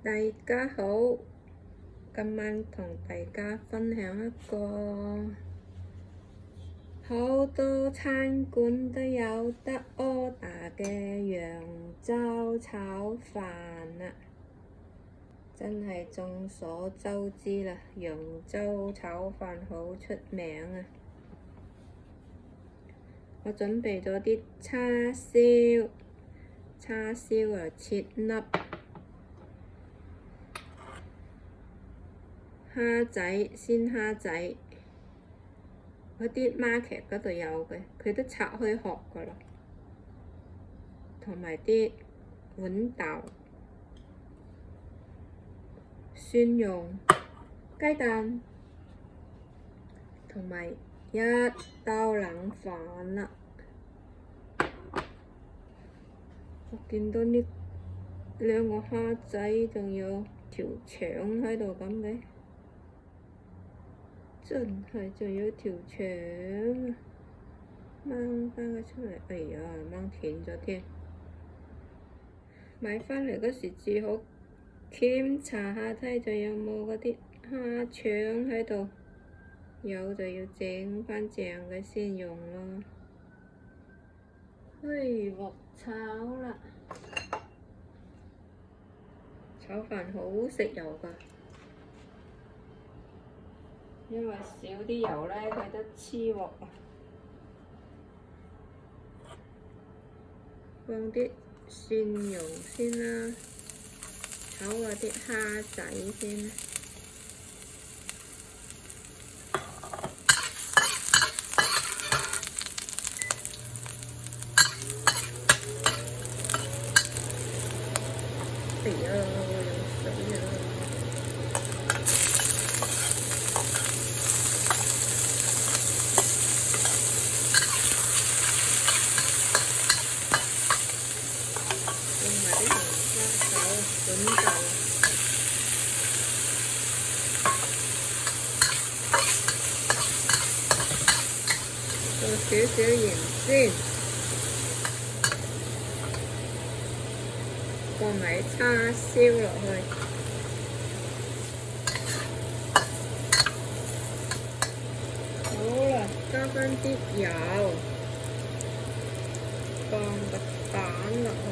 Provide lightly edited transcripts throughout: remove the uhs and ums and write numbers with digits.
大家好，今晚同大家分享一個好多餐館都有得 order 嘅揚州炒飯啊！真係眾所周知啦，揚州炒飯好出名啊！我準備咗啲叉燒啊切粒，蝦仔鮮蝦仔，嗰啲 market 嗰度有嘅，佢都拆開殼噶啦，同埋啲豌豆、蒜蓉、雞蛋，同埋一兜冷飯啦。我見到呢兩個蝦仔，仲有條腸喺度咁嘅，真係仲有條腸啊！掹翻佢出嚟，哎呀，掹斷咗添。買返嚟嗰時最好檢查下睇仲有冇嗰啲蝦腸喺度，有就要整翻正嘅先用咯。去鑊炒啦！炒飯好食油㗎，因為少啲油咧，佢都黐鑊啊。放啲蒜蓉先啦，炒下啲蝦仔先。哎呀，有水啊！用埋啲紅花手、豌豆，做少少鹽先，放埋叉燒落去，好啦，加返啲油，放個蛋落去。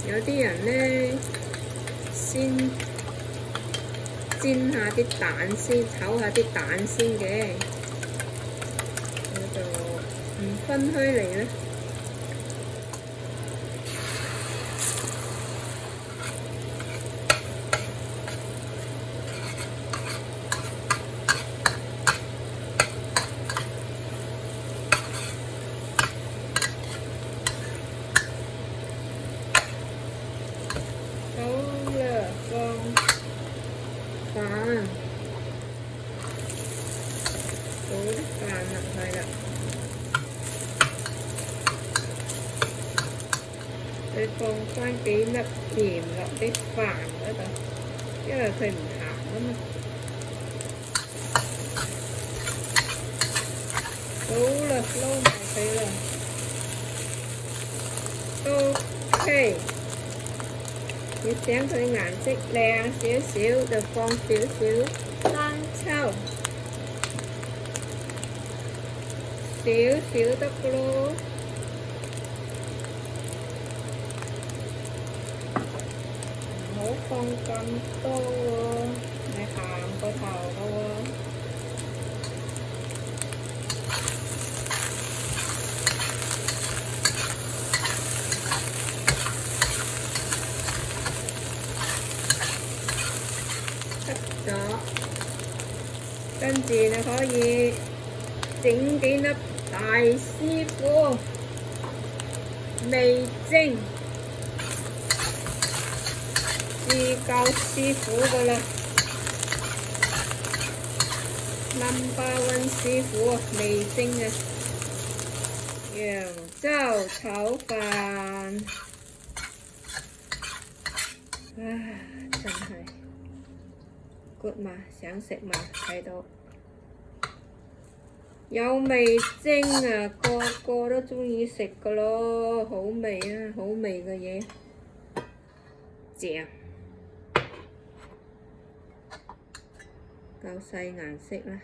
有啲人呢，先煎下啲蛋先，炒下啲蛋先嘅，我就唔分開嚟啦。好啦，放飯，倒啲飯落去啦。你放返幾粒鹽落啲飯嗰度，因為佢唔鹹啊嘛。好啦，撈埋佢啦。OK。要想佢顏色靚少少，就放少少生抽，少少得㗎咯。唔好放咁多喎，你鹹過頭㗎喎。得咗，跟住你可以整幾粒大師傅味精，自教師傅㗎啦，No.1師傅啊，味精啊，揚州炒飯，唉，真係〜good 嘛，想食嘛，睇到有味精啊，個個都鍾意食㗎咯，好味啊，好味嘅嘢。正，夠細顏色啦，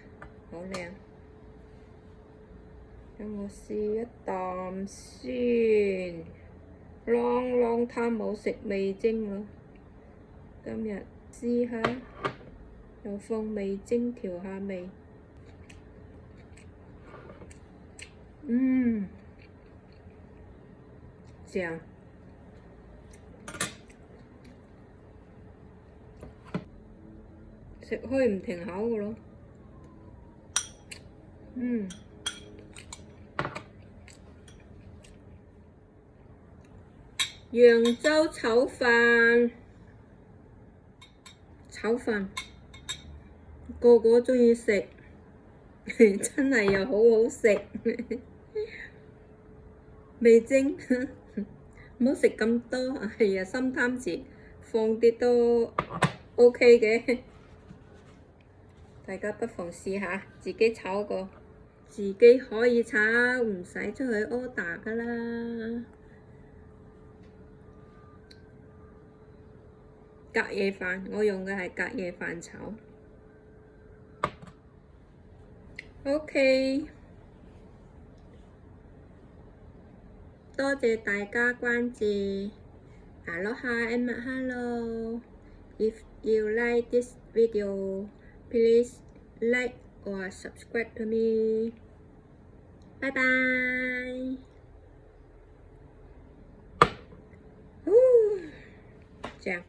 好靚。咁我試一啖先。long time 冇食味精咯，今日試下，又放味精調下味。正。食開唔停口嘅咯。揚州炒飯，個個鍾意食，真係又好好食。味精唔好食咁多，係啊，心貪字放啲都 OK 嘅。大家不妨試下，自己炒過，自己可以炒，唔使出去 order 㗎啦。隔夜飯，我用嘅係隔夜飯炒。OK， 多謝大家關注。Aloha and mahalo. If you like this video, please like or subscribe to me. Bye bye. 這樣。